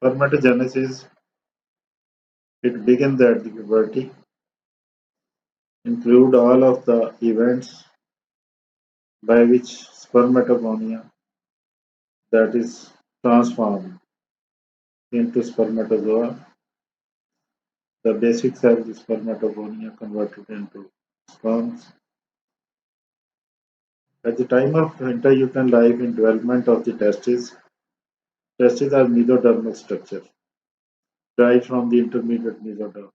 Spermatogenesis, it begins at the puberty, include all of the events by which spermatogonia, that is transformed into spermatozoa, the basic cell is spermatogonia converted into sperms. At the time of intrauterine life in development of the testes are mesodermal structure, derived from the intermediate mesoderm,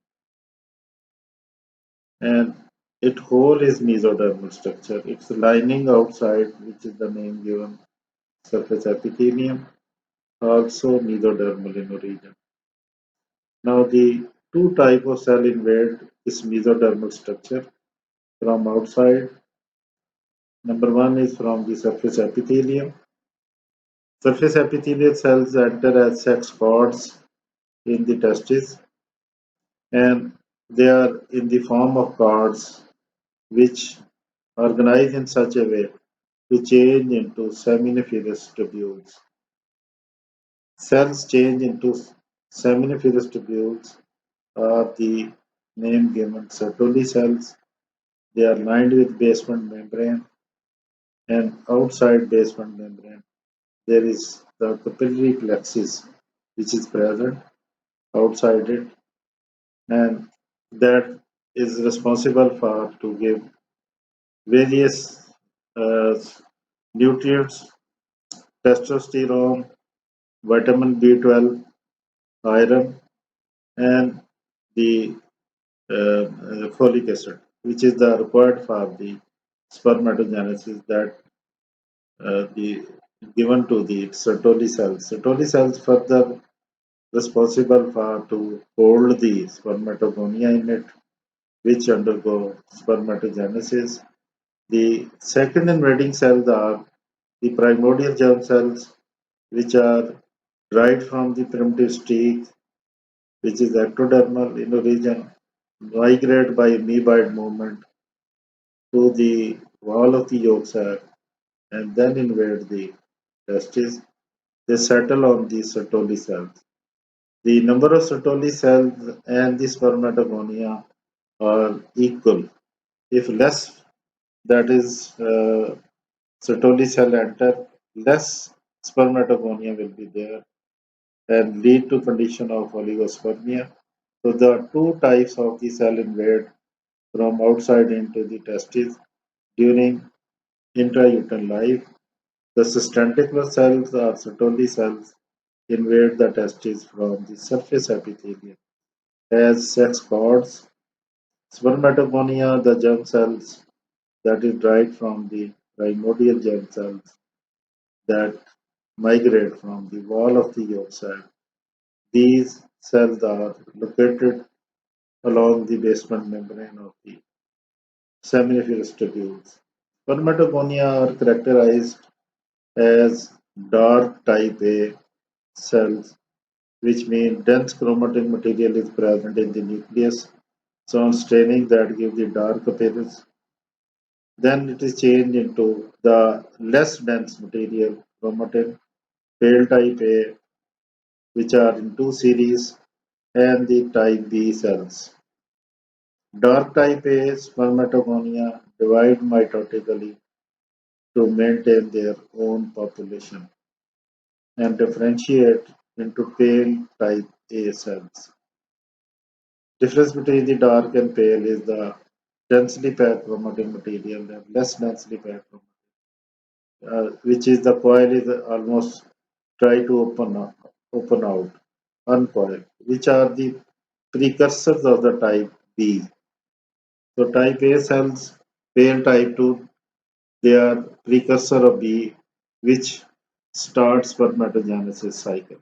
and its whole is mesodermal structure. Its lining outside, which is the name given, surface epithelium, also mesodermal in origin. Now the two type of cell invade this mesodermal structure from outside. Number one is from the surface epithelium. Surface epithelial cells enter as sex cords in the testes, and they are in the form of cords which organize in such a way to change into seminiferous tubules. Cells change into seminiferous tubules are the name given Sertoli cells. They are lined with basement membrane, and outside basement membrane there is the capillary plexus which is present outside it, and that is responsible for to give various uh, nutrients, testosterone, vitamin B12, iron, and the folic acid, which is the required for the spermatogenesis that the given to the Sertoli cells. Sertoli cells further responsible for to hold the spermatogonia in it, which undergo spermatogenesis. The second invading cells are the primordial germ cells, which are derived from the primitive streak, which is ectodermal in origin, migrate by amoeboid movement to the wall of the yolk sac and then invade the testes. They settle on the Sertoli cells. The number of Sertoli cells and the spermatogonia are equal. If less, that is, Sertoli cell enter, less spermatogonia will be there and lead to condition of oligospermia. So there are two types of the cell invade from outside into the testes during intrauterine life. The sustentacular cells or Sertoli cells invade the testes from the surface epithelium as sex cords. Spermatogonia, the germ cells that is derived from the primordial germ cells that migrate from the wall of the yolk sac. These cells are located along the basement membrane of the seminiferous tubules. Spermatogonia are characterized as dark type A cells, which mean dense chromatin material is present in the nucleus. So on staining that give the dark appearance. Then it is changed into the less dense material, chromatin, pale type A, which are in two series, and the type B cells. Dark type A spermatogonia divide mitotically to maintain their own population and differentiate into pale type A cells. Difference between the dark and pale is the densely packed chromatin material and less densely packed chromatin, which is the coil is almost try to open out, uncoil, which are the precursors of the type B. So type A cells, pale type 2, they are precursor of B, which starts spermatogenesis cycle.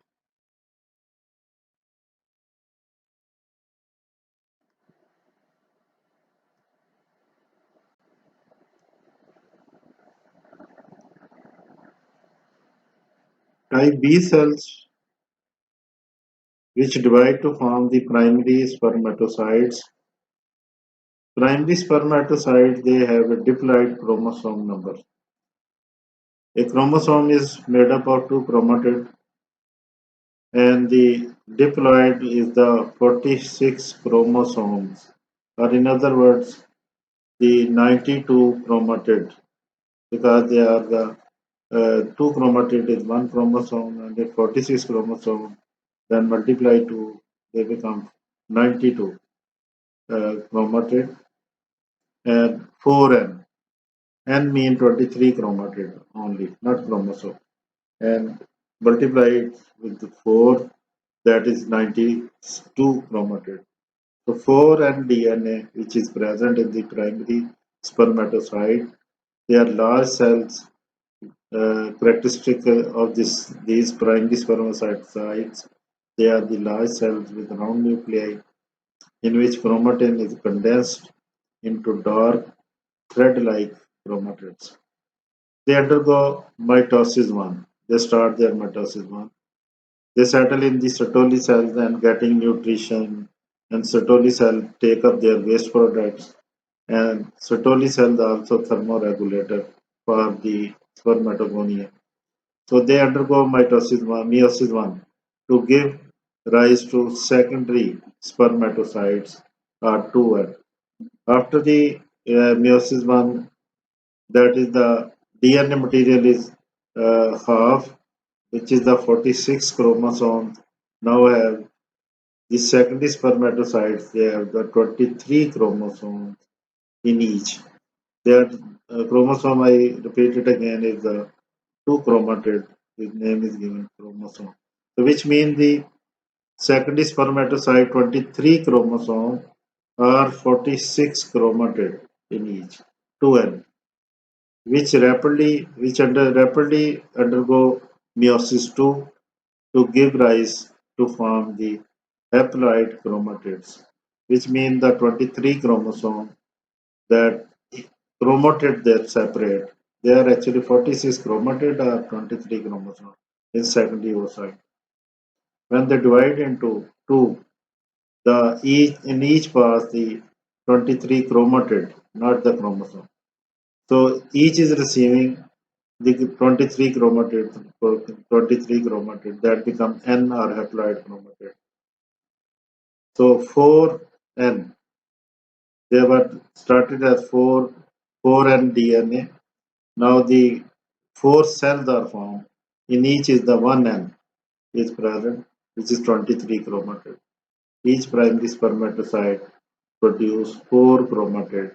Type B cells, which divide to form the primary spermatocytes. Primary spermatocytes, they have a diploid chromosome number. A chromosome is made up of two chromatids and the diploid is the 46 chromosomes, or in other words, the 92 chromatid, because they are the two chromatid is one chromosome and the 46 chromosome, then multiply two, they become 92 chromatid and 4n. N mean 23 chromatid only, not chromosome. And multiply it with the 4, that is 92 chromatid. So 4n DNA, which is present in the primary spermatocyte, they are large cells characteristic of these primary spermatocytes. They are the large cells with round nuclei in which chromatin is condensed into dark thread-like chromatids. They undergo mitosis 1. They start their mitosis 1. They settle in the Sertoli cells and getting nutrition, and Sertoli cell take up their waste products, and Sertoli cells are also thermoregulator for the spermatogonia. So they undergo meiosis 1 to give rise to secondary spermatocytes or 2N. After the meiosis 1, that is the DNA material is half, which is the 46 chromosomes. Now have the secondary spermatocytes, they have the 23 chromosomes in each. Their chromosome, I repeat it again, is the two chromatid. His name is given chromosome. So which means the secondary spermatocyte 23 chromosome or 46 chromatid in each, 2n, which rapidly undergo meiosis 2 to give rise to form the haploid chromatids, which mean the 23 chromosome that chromatid that separate. They are actually 46 chromatid or 23 chromosome in secondary oocyte. When they divide into two, in each pass the 23 chromatid, not the chromosome. So each is receiving the 23 chromatid, 23 chromatid that become N or haploid chromatid. So 4N, they were started as 4N DNA. Now the four cells are formed. In each is the 1N is present, which is 23 chromatid. Each primary spermatocyte produce 4 chromatid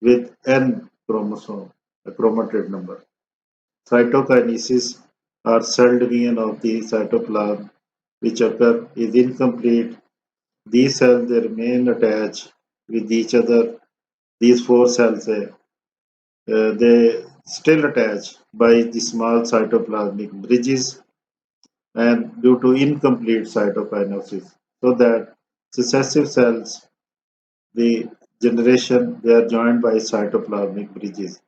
with N chromosome, a chromatid number. Cytokinesis or cell division of the cytoplasm which occur is incomplete. These cells they remain attached with each other. These four cells they still attach by the small cytoplasmic bridges and due to incomplete cytokinesis, so that successive cells, the generation, they are joined by cytoplasmic bridges.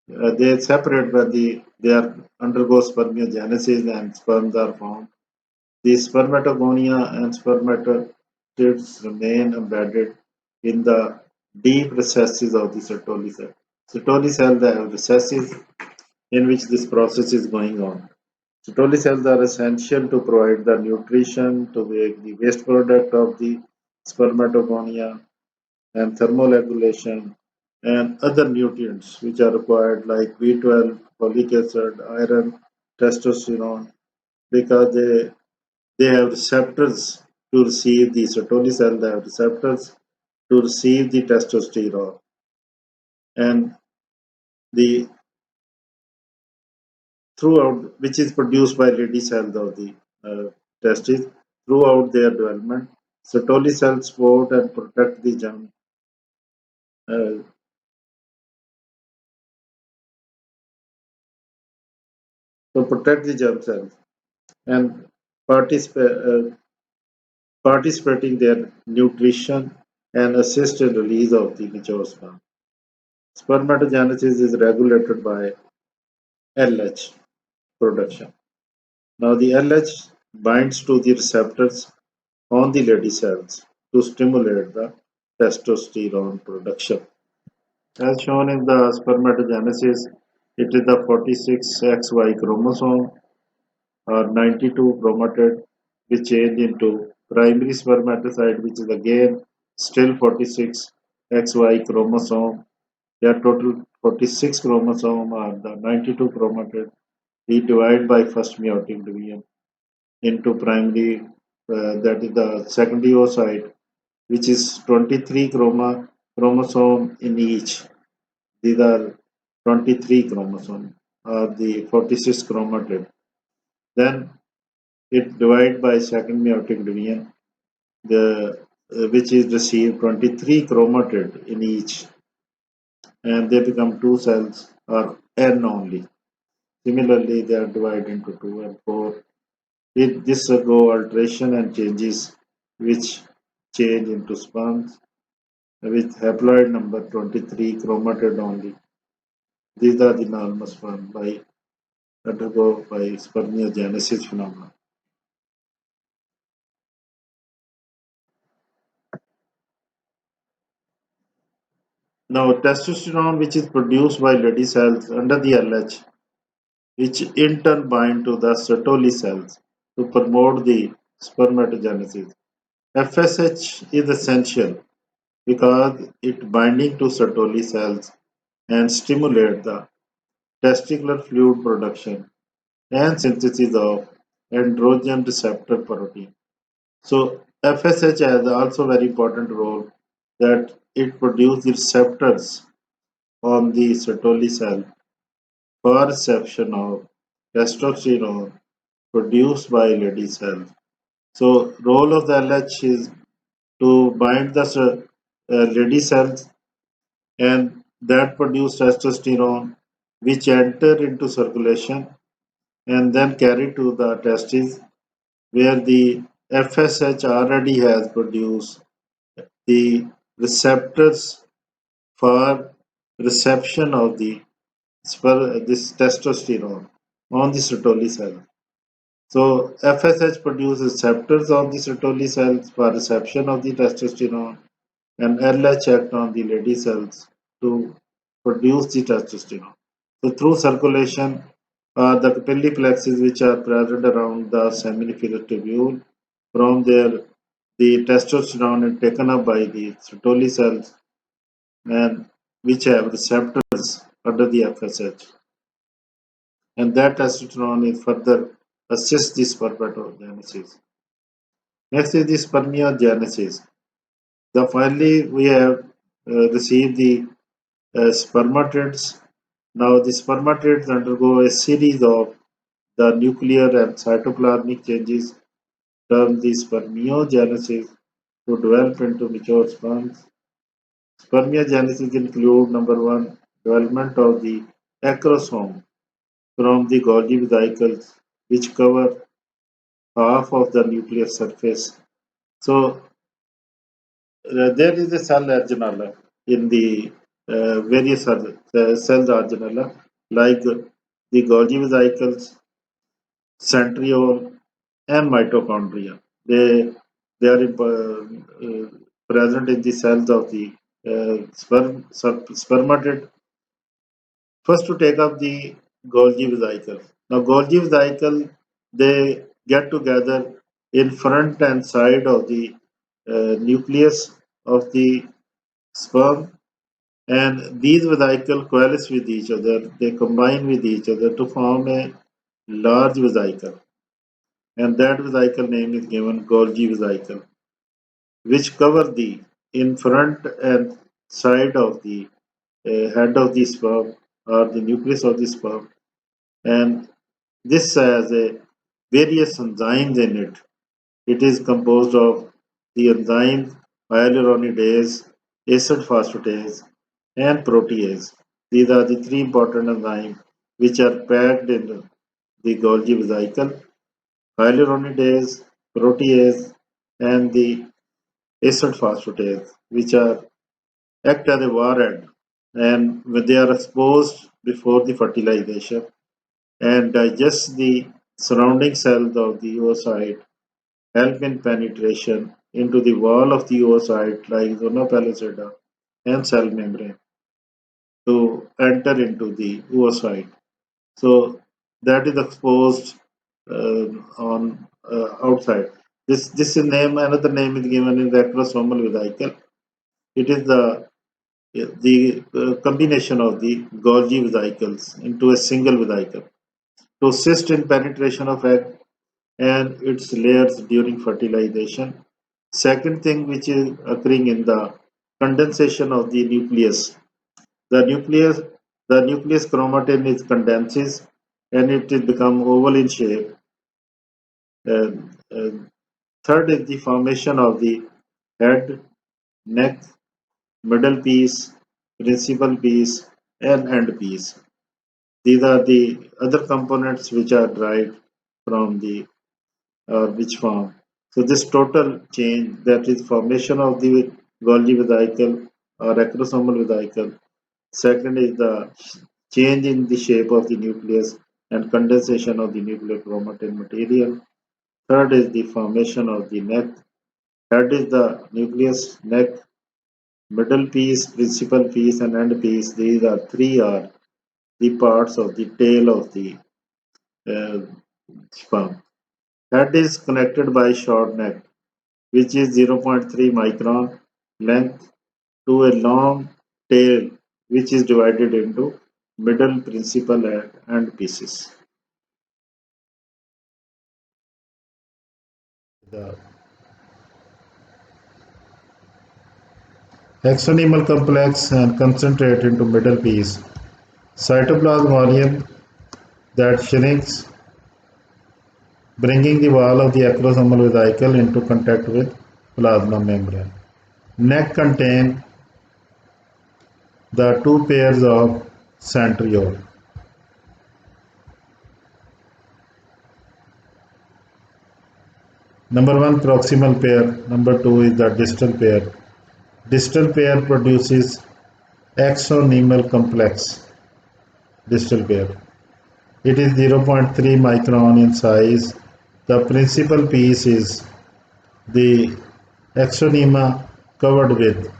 They separate when they are undergo spermiogenesis and sperms are formed. The spermatogonia and spermatocytes remain embedded in the deep recesses of the Sertoli cell. Sertoli cells have recesses in which this process is going on. Sertoli cells are essential to provide the nutrition to make the waste product of the spermatogonia and thermoregulation and other nutrients which are required like B12, folic acid, iron, testosterone, because they have receptors to receive the Sertoli cell, they have receptors to receive the testosterone, and the throughout which is produced by lady cells of the testes throughout their development. Sertoli cells support and protect the germ, uh, to protect the germ cells and participate. Participating their nutrition and assist in release of the mature sperm. Spermatogenesis is regulated by LH production. Now the LH binds to the receptors on the lady cells to stimulate the testosterone production. As shown in the spermatogenesis, it is the 46XY chromosome are 92 chromatid, which change into primary spermatocyte, which is again still 46 XY chromosome. Their total 46 chromosome are the 92 chromatid. We divide by first meiotic division into primary, that is the secondary oocyte, which is 23 chromosome in each. These are 23 chromosome, the 46 chromatid. Then it divided by second meiotic division, the which is received 23 chromatid in each, and they become two cells or n only. Similarly, they are divided into two and four. With this go alteration and changes, which change into sperms with haploid number 23 chromatid only. These are the normal sperm by undergo by spermiogenesis phenomena. Now, testosterone, which is produced by lady cells under the LH, which in turn bind to the Sertoli cells to promote the spermatogenesis. FSH is essential because it binding to Sertoli cells and stimulate the testicular fluid production and synthesis of androgen receptor protein. So FSH has also very important role that it produces receptors on the Sertoli cell for reception of testosterone produced by lady cells. So role of the LH is to bind the lady cells and that produce testosterone which enter into circulation and then carry to the testes where the FSH already has produced the receptors for reception of the this testosterone on the Sertoli cell. So FSH produces receptors on the Sertoli cells for reception of the testosterone and LH act on the lady cells to produce the testosterone. So through circulation, the capillary plexus which are present around the seminiferous tubule, from there the testosterone is taken up by the Sertoli cells and which have receptors under the FSH, and that testosterone is further assists the spermatogenesis. Next is the spermiogenesis. The finally we have received the spermatids. Now the spermatids undergo a series of the nuclear and cytoplasmic changes termed the spermiogenesis to develop into mature sperms. Spermiogenesis include number one, development of the acrosome from the Golgi vesicles, which cover half of the nuclear surface. So there is a cell organella in the various cells organella, like the Golgi vesicles, centriole, and mitochondria. They are present in the cells of the spermatid. First, to take up the Golgi vesicle. Now, Golgi vesicle, they get together in front and side of the nucleus of the sperm, and these vesicle coalesce with each other. They combine with each other to form a large vesicle, and that vesicle name is given Golgi vesicle, which cover the in front and side of the head of the sperm or the nucleus of the sperm, and this has a various enzymes in it. It is composed of the enzymes hyaluronidase, acid phosphatase, and protease. These are the three important enzymes which are packed in the Golgi vesicle: hyaluronidase, protease, and the acid phosphatase, which are act as a warhead, and when they are exposed before the fertilization and digest the surrounding cells of the oocyte, help in penetration into the wall of the oocyte like zona pellucida and cell membrane to enter into the oocyte. So that is exposed on outside. This is name another name is given in the acrosomal vesicle. It is the combination of the Golgi vesicles into a single vesicle to assist in penetration of egg and its layers during fertilization. Second thing which is occurring in the condensation of the nucleus. The nucleus the nucleus chromatin is condenses and it is become oval in shape. And, third is the formation of the head, neck, middle piece, principal piece, and end piece. These are the other components which are derived from the which form. So this total change, that is formation of the Golgi vesicle or acrosomal vesicle. Second is the change in the shape of the nucleus and condensation of the nuclear chromatin material. Third is the formation of the neck. Head is the nucleus, neck, middle piece, principal piece, and end piece. These are three are the parts of the tail of the uh, sperm. Head is connected by short neck, which is 0.3 micron length, to a long tail, which is divided into middle, principal, and end pieces. The axonal complex and concentrate into middle piece. Cytoplasm volume that shrinks, bringing the wall of the acrosomal vesicle into contact with plasma membrane. Neck contain the two pairs of centriole. Number one, proximal pair. Number two is the distal pair. Distal pair produces axonal complex. Distal pair. It is 0.3 micron in size. The principal piece is the axonema covered with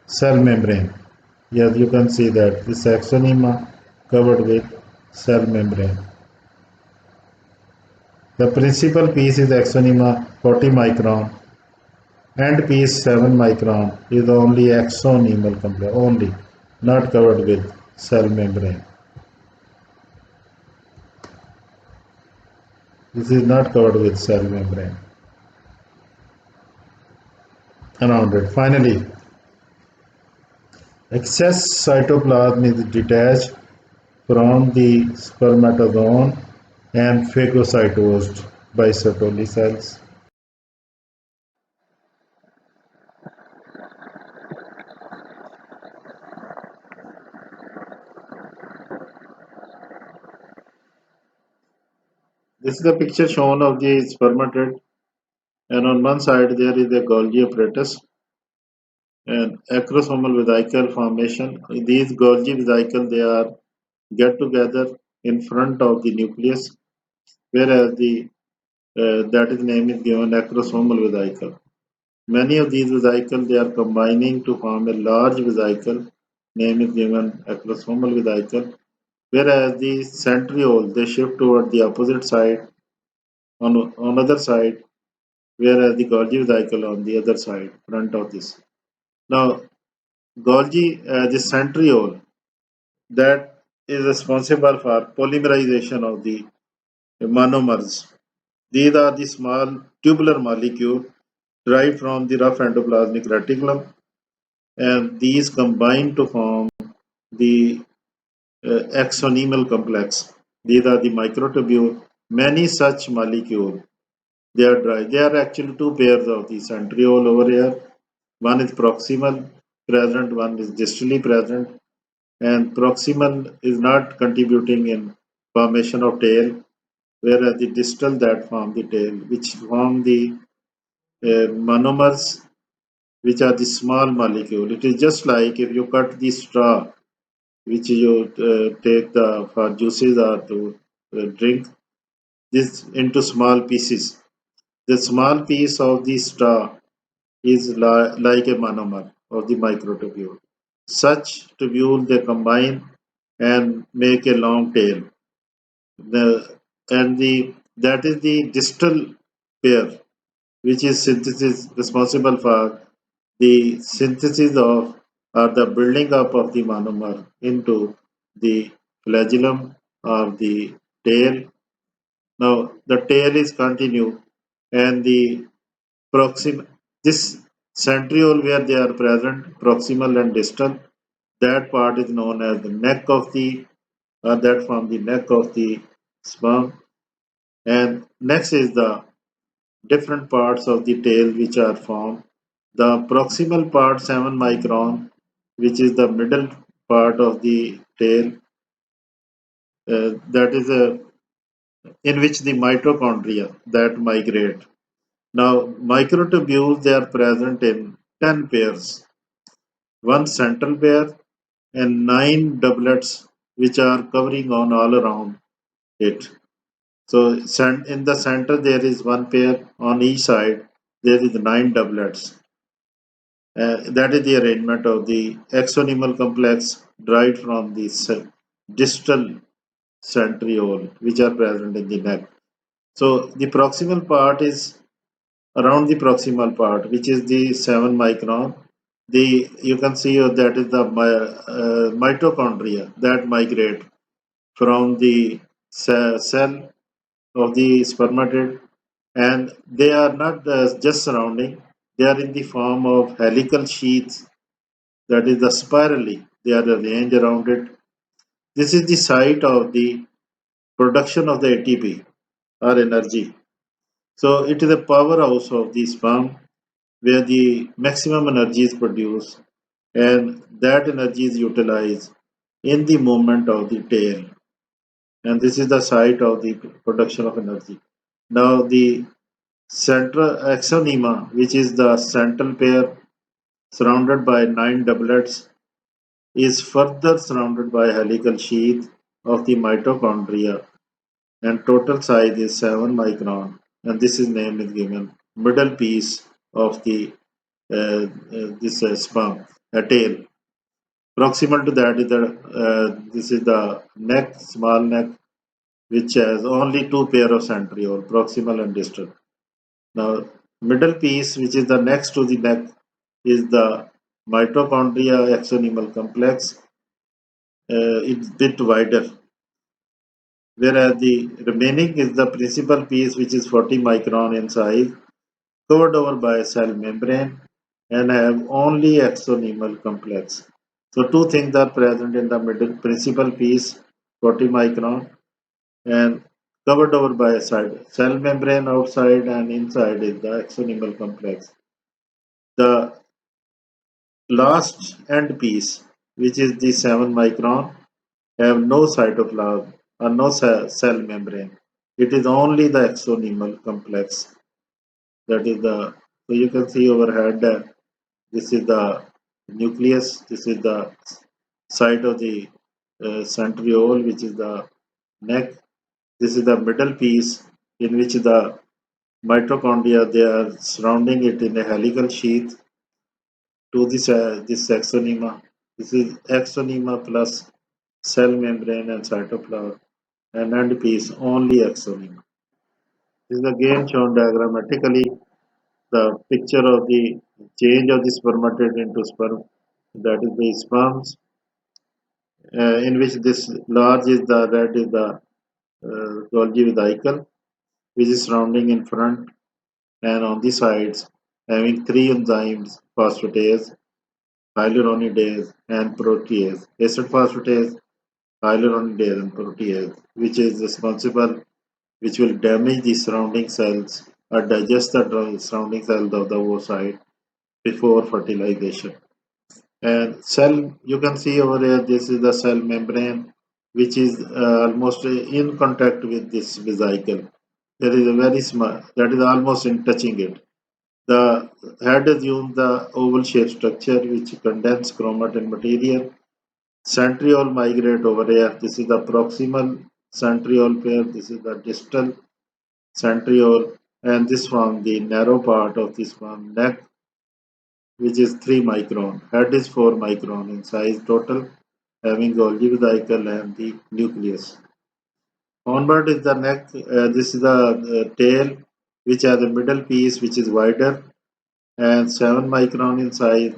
cell membrane. Yes, you can see that this axonema covered with cell membrane. The principal piece is axonema 40 micron and piece 7 micron is only axonemal complex, only, not covered with cell membrane. This is not covered with cell membrane around it. Finally, excess cytoplasm is detached from the spermatozoon and phagocytosed by Sertoli cells. This is the picture shown of the spermatid, and on one side there is a Golgi apparatus and acrosomal vesicle formation. These Golgi vesicles they are get together in front of the nucleus, whereas the that is name is given acrosomal vesicle. Many of these vesicles they are combining to form a large vesicle. Name is given acrosomal vesicle, whereas the centriole they shift toward the opposite side on other side, whereas the Golgi vesicle on the other side, front of this. Now, Golgi, the centriole, that is responsible for polymerization of the monomers. These are the small tubular molecules derived from the rough endoplasmic reticulum, and these combine to form the axonemal complex. These are the microtubule. Many such molecules they are dry. There are actually two pairs of the centriole over here. One is proximal present, one is distally present, and proximal is not contributing in formation of tail, whereas the distal that form the tail, which form the monomers, which are the small molecule. It is just like if you cut the straw, which you take the for juices or to drink this into small pieces. The small piece of the straw is like a monomer of the microtubule. Such tubule they combine and make a long tail. The and the that is the distal pair, which is synthesis responsible for the synthesis of or the building up of the monomer into the flagellum or the tail. Now the tail is continued and the proximal this centriole where they are present, proximal and distal, that part is known as the neck of the that from the neck of the sperm. And next is the different parts of the tail which are formed. The proximal part 7 micron, which is the middle part of the tail, that is in which the mitochondria that migrate. Now, microtubules they are present in 10 pairs, one central pair and 9 doublets which are covering on all around it. So in the center there is one pair on each side. There is 9 doublets. That is the arrangement of the axonemal complex derived from the distal centriole, which are present in the neck. So the proximal part is around the proximal part, which is the 7 micron. The you can see that is the mitochondria that migrate from the cell of the spermatid, and they are not just surrounding; they are in the form of helical sheaths, that is the spirally. They are arranged around it. This is the site of the production of the ATP or energy. So it is a powerhouse of the sperm where the maximum energy is produced and that energy is utilized in the movement of the tail. And this is the site of the production of energy. Now the central axonema, which is the central pair surrounded by 9 doublets, is further surrounded by helical sheath of the mitochondria and total size is 7 micron, and this is name is given middle piece of the this sperm, a tail. Proximal to that is the this is the neck, small neck, which has only two pair of centriole, proximal and distal. Now, middle piece, which is the next to the neck, is the mitochondria axonemal complex. It's bit wider, whereas the remaining is the principal piece, which is 40 micron in size, covered over by a cell membrane, and have only axonemal complex. So two things are present in the middle principal piece, 40 micron, and covered over by a cell membrane outside and inside is the axonemal complex. The last end piece, which is the 7 micron, have no cytoplasm or no cell membrane. It is only the axonemal complex. That is the so you can see overhead. This is the nucleus. This is the site of the centriole, which is the neck. This is the middle piece in which the mitochondria they are surrounding it in a helical sheath to this axonema. This is axonema plus cell membrane and cytoplasm, and end piece only axonema. This is again shown diagrammatically the picture of the change of the spermatid into sperm, that is the sperms, in which this large is the red is the Golgi vesicle, which is surrounding in front and on the sides, having three enzymes: phosphatase, hyaluronidase, and protease. Acid phosphatase, hyaluronidase, and protease, which is responsible, which will damage the surrounding cells or digest the surrounding cells of the oocyte before fertilization. And cell, you can see over here, this is the cell membrane, which is almost in contact with this vesicle. There is a very small, that is almost in touching it. The head assumes the oval shaped structure which contains chromatin material. Centriole migrate over here. This is the proximal centriole pair. This is the distal centriole, and this forms the narrow part of this one neck, which is 3 micron. Head is 4 micron in size total, having Golgi vesicle and the nucleus. Onward is the neck. This is the tail, which has the middle piece, which is wider and 7 micron in size,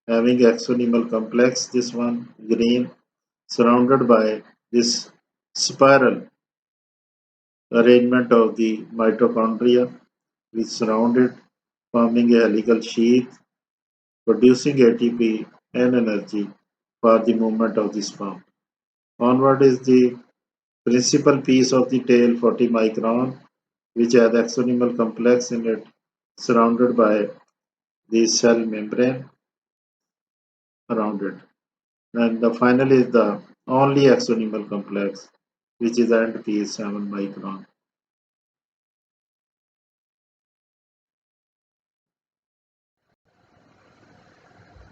having axonal complex. This one green, surrounded by this spiral arrangement of the mitochondria, which surround it, forming a helical sheath, producing ATP and energy for the movement of the sperm. Onward is the principal piece of the tail, 40 micron, which has axonal complex in it, surrounded by the cell membrane around it. And the final is the only axonal complex, which is end piece 7 micron.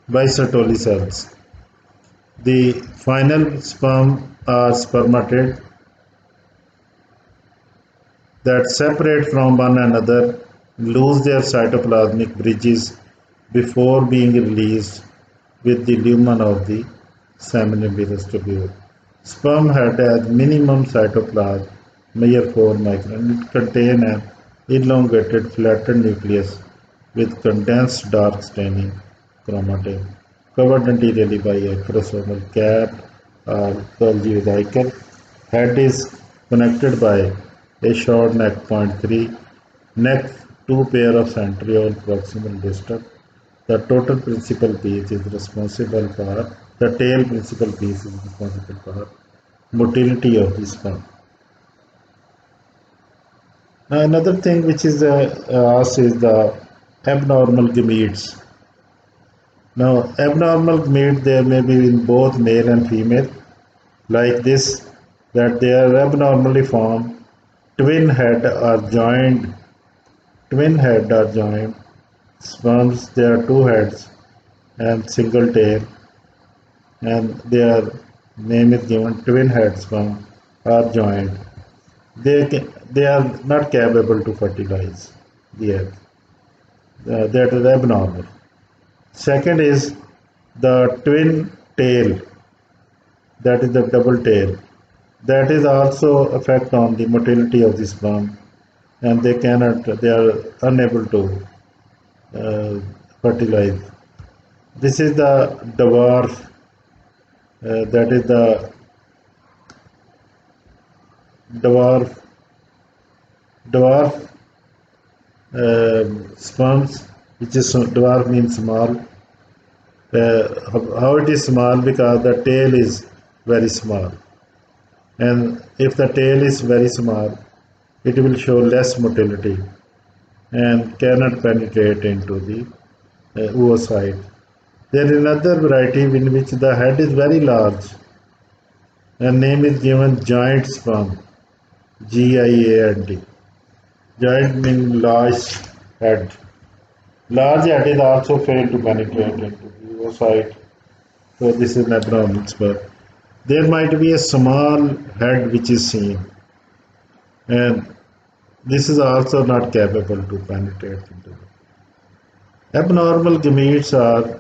By Sertoli cells. The final sperm are spermatid that separate from one another, lose their cytoplasmic bridges before being released with the lumen of the seminiferous tubule. Sperm head has minimum cytoplasm, measure 4 micron. It contains an elongated flattened nucleus with condensed dark staining chromatin, covered anteriorly by a chromosomal cap or Golgi vesicle. Head is connected by a short neck point 3, neck 2 pair of centriole proximal distal. The total principal piece is responsible for the tail principal piece is responsible for motility of the sperm. Now another thing which is asked is the abnormal gametes. Now abnormal gamete there may be in both male and female like this, that they are abnormally formed twin head or joined sperms. There are two heads and single tail, and their name is given twin head sperm are joined. They are not capable to fertilize the egg. That is abnormal. Second is the twin tail, that is the double tail. That is also effect on the motility of the sperm, and they are unable to uh, fertilize. This is the dwarf, that is the dwarf dwarf sperms, which is dwarf means small. How it is small? Because the tail is very small, and if the tail is very small, it will show less motility and cannot penetrate into the oocyte. There is another variety in which the head is very large, and name is given giant sperm, GIANT. Giant means large head. Large head is also failed to penetrate into the oocyte, so this is an abnormal sperm. There might be a small head which is seen, and this is also not capable to penetrate into it. Abnormal gametes are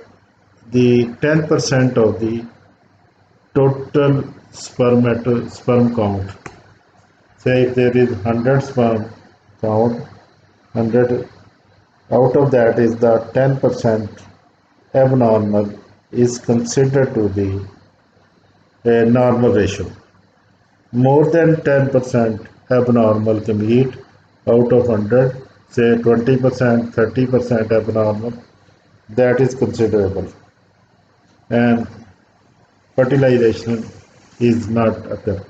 the 10% of the total sperm count. Say if there is 100 sperm count, 100 out of that is the 10% abnormal is considered to be a normal ratio. More than 10% abnormal gamete out of 100, say 20%, 30% abnormal, that is considerable, and fertilization is not occur.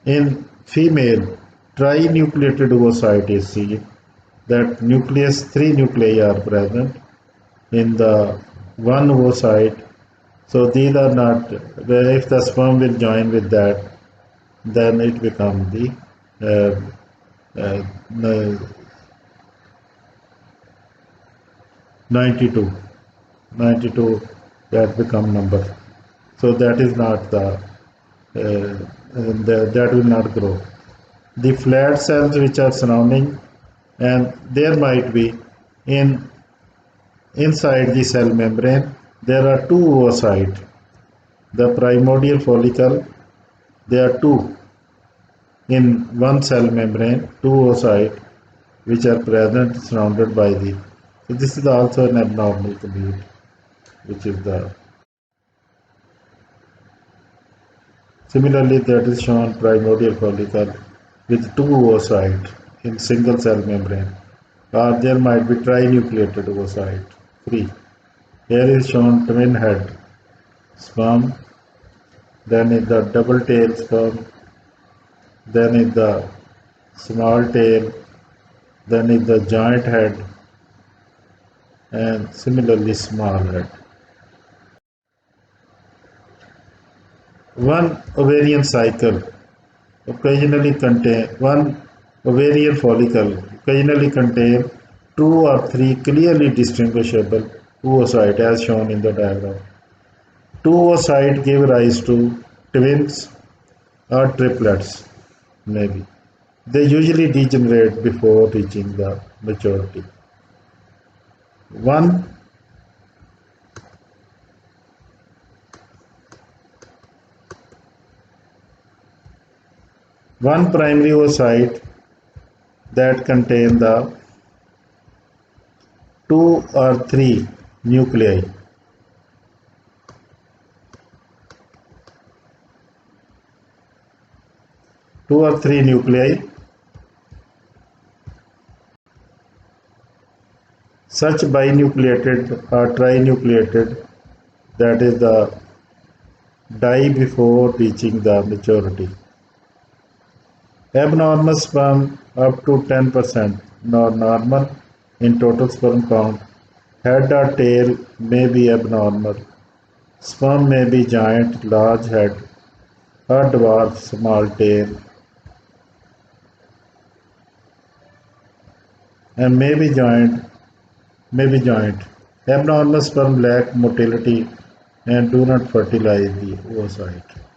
In female, trinucleated oocyte is seen, that nucleus, three nuclei are present in the one oocyte. So these are not, if the sperm will join with that, then it becomes the uh, uh, 92, 92 that become number. So that is not that will not grow. The flat cells which are surrounding, and there might be in inside the cell membrane, there are two oocytes. The primordial follicle, there are two. in one cell membrane, two oocytes which are present surrounded by the. So this is also an abnormal complete, which is the. Similarly, that is shown primordial follicle with two oocytes in single cell membrane, or there might be trinucleated oocyte. 3. Here is shown twin head sperm, then is the double tail sperm, then is the small tail, then is the giant head, and similarly small head. One ovarian cycle occasionally contain one ovarian follicle occasionally contain two or three clearly distinguishable oocytes as shown in the diagram. Two oocytes give rise to twins or triplets maybe. They usually degenerate before reaching the maturity. One one primary oocyte that contain the two or three nuclei. Two or three nuclei. Such binucleated or trinucleated, that is the die before reaching the maturity. Abnormal sperm up to 10% nor normal in total sperm count. Head or tail may be abnormal. Sperm may be giant, large head, or dwarf, small tail, and may be joint. Abnormal sperm lack motility and do not fertilize the oocyte.